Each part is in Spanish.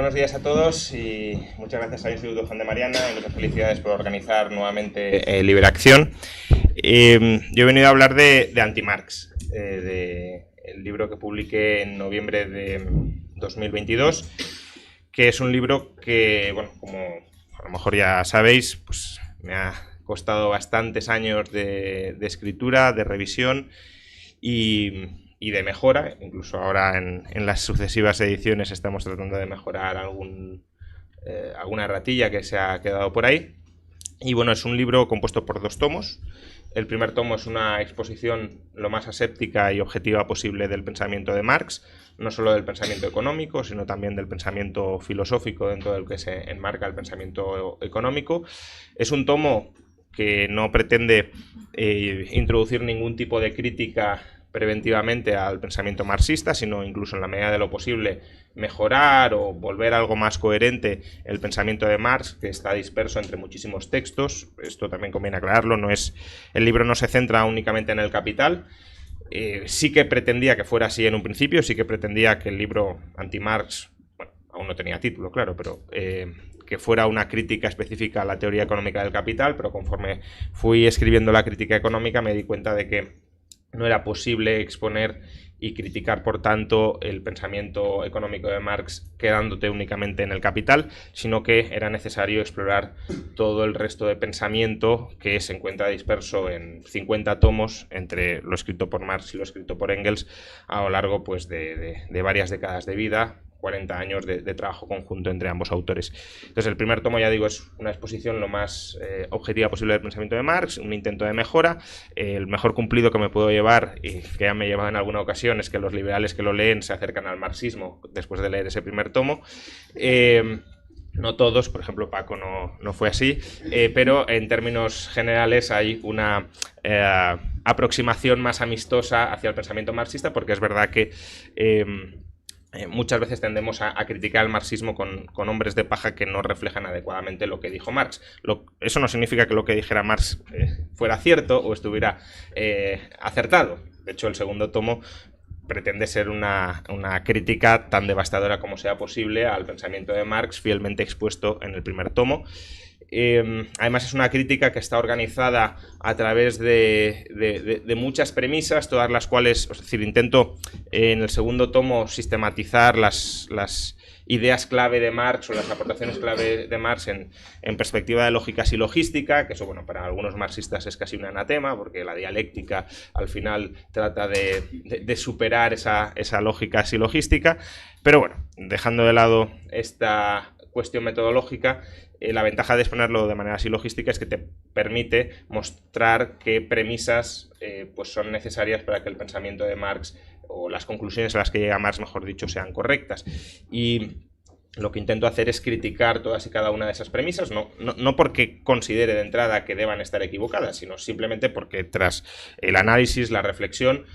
buenos días a todos y muchas gracias al Instituto Juan de Mariana y muchas felicidades por organizar nuevamente Liberación. Yo he venido a hablar de Anti-Marx, del libro que publiqué en noviembre de 2022, que es un libro que, bueno, como a lo mejor ya sabéis, pues me ha costado bastantes años de escritura, de revisión y de mejora. Incluso ahora en las sucesivas ediciones estamos tratando de mejorar alguna ratilla que se ha quedado por ahí. Y bueno, es un libro compuesto por 2 tomos. El primer tomo es una exposición lo más aséptica y objetiva posible del pensamiento de Marx, no solo del pensamiento económico, sino también del pensamiento filosófico dentro del que se enmarca el pensamiento económico. Es un tomo que no pretende introducir ningún tipo de crítica preventivamente al pensamiento marxista, sino incluso en la medida de lo posible mejorar o volver algo más coherente el pensamiento de Marx, que está disperso entre muchísimos textos. Esto también conviene aclararlo, el libro no se centra únicamente en el Capital. Sí que pretendía que fuera así en un principio, sí que pretendía que el libro Anti-Marx, bueno, aún no tenía título, claro, pero que fuera una crítica específica a la teoría económica del capital, pero conforme fui escribiendo la crítica económica me di cuenta de que no era posible exponer y criticar, por tanto, el pensamiento económico de Marx quedándote únicamente en el Capital, sino que era necesario explorar todo el resto de pensamiento que se encuentra disperso en 50 tomos entre lo escrito por Marx y lo escrito por Engels a lo largo, pues, de varias décadas de vida, 40 años de trabajo conjunto entre ambos autores. Entonces, el primer tomo, ya digo, es una exposición lo más objetiva posible del pensamiento de Marx, un intento de mejora. El mejor cumplido que me puedo llevar, y que ya me he llevado en alguna ocasión, es que los liberales que lo leen se acercan al marxismo después de leer ese primer tomo. No todos, por ejemplo, Paco no fue así, pero en términos generales hay una aproximación más amistosa hacia el pensamiento marxista, porque es verdad que muchas veces tendemos a criticar el marxismo con hombres de paja que no reflejan adecuadamente lo que dijo Marx. Eso no significa que lo que dijera Marx fuera cierto o estuviera acertado. De hecho, el segundo tomo pretende ser una crítica tan devastadora como sea posible al pensamiento de Marx, fielmente expuesto en el primer tomo. Además, es una crítica que está organizada a través de muchas premisas, todas las cuales, es decir, intento en el segundo tomo sistematizar las ideas clave de Marx o las aportaciones clave de Marx en perspectiva de lógica silogística, que eso, bueno, para algunos marxistas es casi un anatema, porque la dialéctica al final trata de superar esa lógica silogística. Pero bueno, dejando de lado esta cuestión metodológica, la ventaja de exponerlo de manera silogística es que te permite mostrar qué premisas pues son necesarias para que el pensamiento de Marx, o las conclusiones a las que llega Marx, mejor dicho, sean correctas. Y lo que intento hacer es criticar todas y cada una de esas premisas, no porque considere de entrada que deban estar equivocadas, sino simplemente porque tras el análisis, la reflexión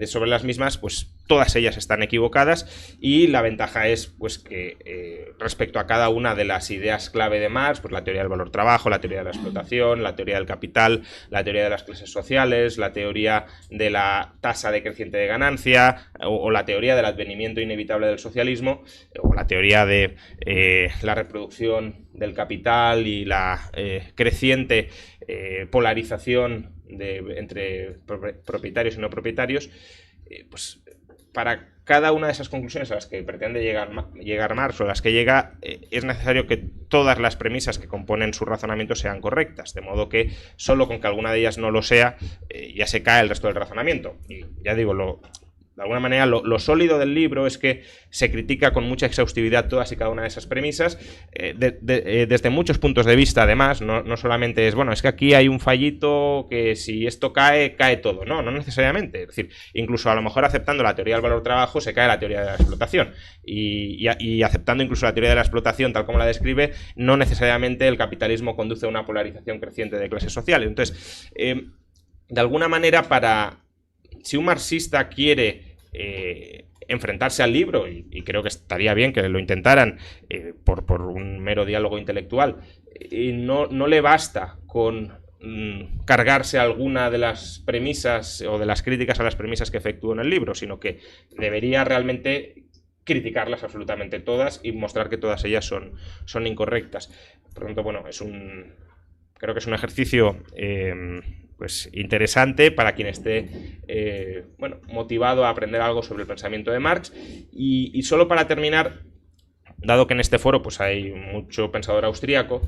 sobre las mismas, pues todas ellas están equivocadas, y la ventaja es, pues, que respecto a cada una de las ideas clave de Marx, pues la teoría del valor-trabajo, la teoría de la explotación, la teoría del capital, la teoría de las clases sociales, la teoría de la tasa decreciente de ganancia, o la teoría del advenimiento inevitable del socialismo, o la teoría de la reproducción del capital y la creciente polarización entre propietarios y no propietarios, pues para cada una de esas conclusiones a las que pretende llegar Marx, o a las que llega, es necesario que todas las premisas que componen su razonamiento sean correctas, de modo que solo con que alguna de ellas no lo sea, ya se cae el resto del razonamiento. Y ya digo, de alguna manera lo sólido del libro es que se critica con mucha exhaustividad todas y cada una de esas premisas, desde muchos puntos de vista. Además, no solamente es, bueno, es que aquí hay un fallito, que si esto cae todo. No necesariamente. Es decir, incluso a lo mejor aceptando la teoría del valor-trabajo se cae la teoría de la explotación, y aceptando incluso la teoría de la explotación tal como la describe, no necesariamente el capitalismo conduce a una polarización creciente de clases sociales. Entonces, de alguna manera, si un marxista quiere enfrentarse al libro, y creo que estaría bien que lo intentaran por un mero diálogo intelectual, no le basta con cargarse alguna de las premisas o de las críticas a las premisas que efectúo en el libro, sino que debería realmente criticarlas absolutamente todas y mostrar que todas ellas son incorrectas. Por lo tanto, bueno, creo que es un ejercicio pues interesante para quien esté motivado a aprender algo sobre el pensamiento de Marx. Y solo para terminar, dado que en este foro pues hay mucho pensador austríaco,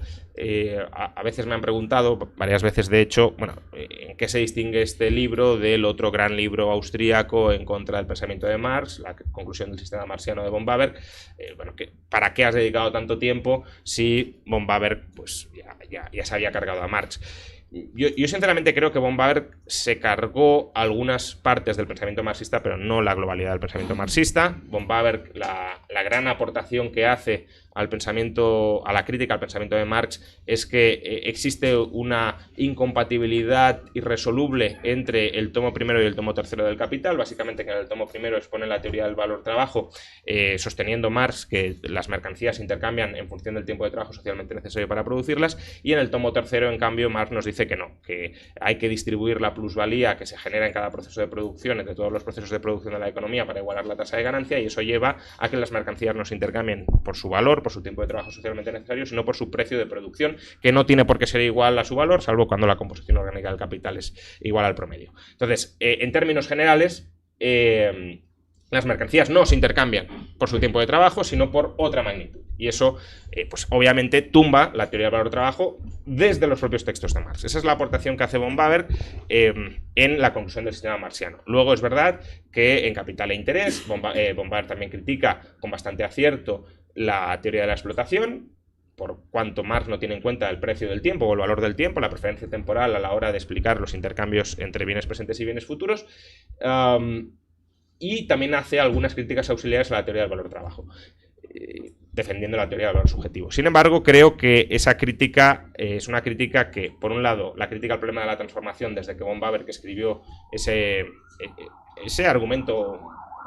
a veces me han preguntado, varias veces de hecho, ¿en qué se distingue este libro del otro gran libro austríaco en contra del pensamiento de Marx, La conclusión del sistema marxiano de von Baber? ¿Para qué has dedicado tanto tiempo si von Baber pues, ya se había cargado a Marx? Yo sinceramente creo que von Baber se cargó algunas partes del pensamiento marxista, pero no la globalidad del pensamiento marxista. Von Baber, la gran aportación que hace al pensamiento, a la crítica al pensamiento de Marx, es que existe una incompatibilidad irresoluble entre el tomo primero y el tomo tercero del Capital. Básicamente que en el tomo primero expone la teoría del valor-trabajo, sosteniendo Marx que las mercancías se intercambian en función del tiempo de trabajo socialmente necesario para producirlas, y en el tomo tercero, en cambio, Marx nos dice que no, que hay que distribuir la plusvalía que se genera en cada proceso de producción entre todos los procesos de producción de la economía para igualar la tasa de ganancia, y eso lleva a que las mercancías no se intercambien por su valor, por su tiempo de trabajo socialmente necesario, sino por su precio de producción, que no tiene por qué ser igual a su valor, salvo cuando la composición orgánica del capital es igual al promedio. Entonces, en términos generales, las mercancías no se intercambian por su tiempo de trabajo, sino por otra magnitud. Y eso, pues obviamente, tumba la teoría del valor-trabajo desde los propios textos de Marx. Esa es la aportación que hace von Baber en la conclusión del sistema marxiano. Luego es verdad que en Capital e Interés, von Baber también critica con bastante acierto la teoría de la explotación, por cuanto Marx no tiene en cuenta el precio del tiempo o el valor del tiempo, la preferencia temporal a la hora de explicar los intercambios entre bienes presentes y bienes futuros. Y también hace algunas críticas auxiliares a la teoría del valor-trabajo, defendiendo la teoría del valor subjetivo. Sin embargo, creo que esa crítica es una crítica que, por un lado, la crítica al problema de la transformación, desde que von Baber, que escribió ese argumento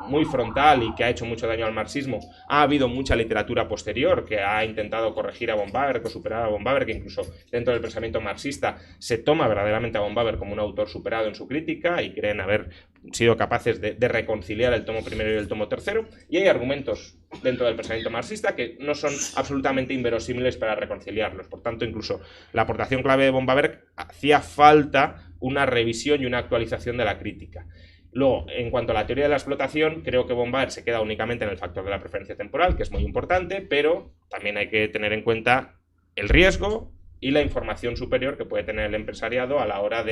muy frontal y que ha hecho mucho daño al marxismo, ha habido mucha literatura posterior que ha intentado corregir a von Baber, que superar a von Baber, que incluso dentro del pensamiento marxista se toma verdaderamente a von Baber como un autor superado en su crítica y creen haber sido capaces de reconciliar el tomo primero y el tomo tercero, y hay argumentos dentro del pensamiento marxista que no son absolutamente inverosímiles para reconciliarlos. Por tanto, incluso la aportación clave de von Baber hacía falta una revisión y una actualización de la crítica. Luego, en cuanto a la teoría de la explotación, creo que von Baber se queda únicamente en el factor de la preferencia temporal, que es muy importante, pero también hay que tener en cuenta el riesgo y la información superior que puede tener el empresariado a la hora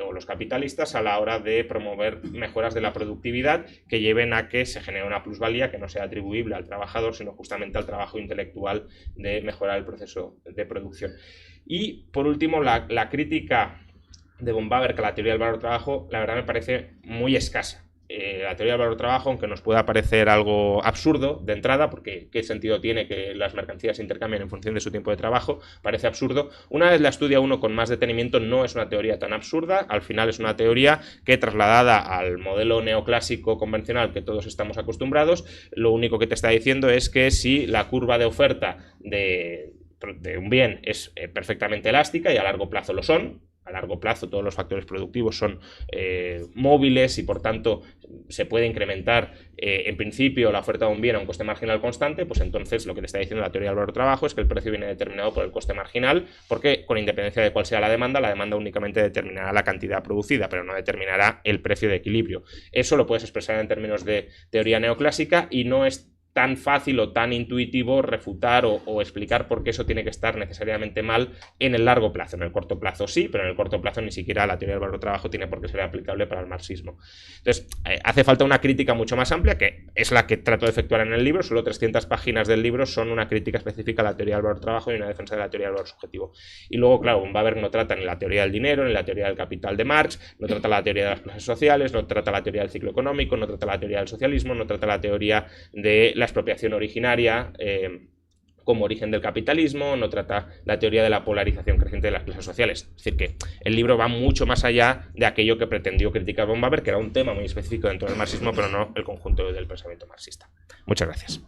o los capitalistas a la hora de promover mejoras de la productividad que lleven a que se genere una plusvalía que no sea atribuible al trabajador, sino justamente al trabajo intelectual de mejorar el proceso de producción. Y, por último, la crítica de von Baber, que la teoría del valor-trabajo, la verdad me parece muy escasa. La teoría del valor-trabajo, aunque nos pueda parecer algo absurdo de entrada, porque ¿qué sentido tiene que las mercancías se intercambien en función de su tiempo de trabajo? Parece absurdo. Una vez la estudia uno con más detenimiento, no es una teoría tan absurda. Al final es una teoría que, trasladada al modelo neoclásico convencional que todos estamos acostumbrados, lo único que te está diciendo es que si la curva de oferta de un bien es perfectamente elástica, y a largo plazo lo son, a largo plazo todos los factores productivos son móviles y por tanto se puede incrementar en principio la oferta de un bien a un coste marginal constante, pues entonces lo que te está diciendo la teoría del valor-trabajo es que el precio viene determinado por el coste marginal, porque con independencia de cuál sea la demanda únicamente determinará la cantidad producida, pero no determinará el precio de equilibrio. Eso lo puedes expresar en términos de teoría neoclásica y no es tan fácil o tan intuitivo refutar o explicar por qué eso tiene que estar necesariamente mal en el largo plazo. En el corto plazo sí, pero en el corto plazo ni siquiera la teoría del valor-trabajo tiene por qué ser aplicable para el marxismo. Entonces, hace falta una crítica mucho más amplia, que es la que trato de efectuar en el libro. Solo 300 páginas del libro son una crítica específica a la teoría del valor-trabajo y una defensa de la teoría del valor subjetivo. Y luego, claro, von Baber no trata ni la teoría del dinero, ni la teoría del capital de Marx, no trata la teoría de las clases sociales, no trata la teoría del ciclo económico, no trata la teoría del socialismo, no trata la teoría de la expropiación originaria como origen del capitalismo, no trata la teoría de la polarización creciente de las clases sociales. Es decir, que el libro va mucho más allá de aquello que pretendió criticar von Baber, que era un tema muy específico dentro del marxismo, pero no el conjunto del pensamiento marxista. Muchas gracias.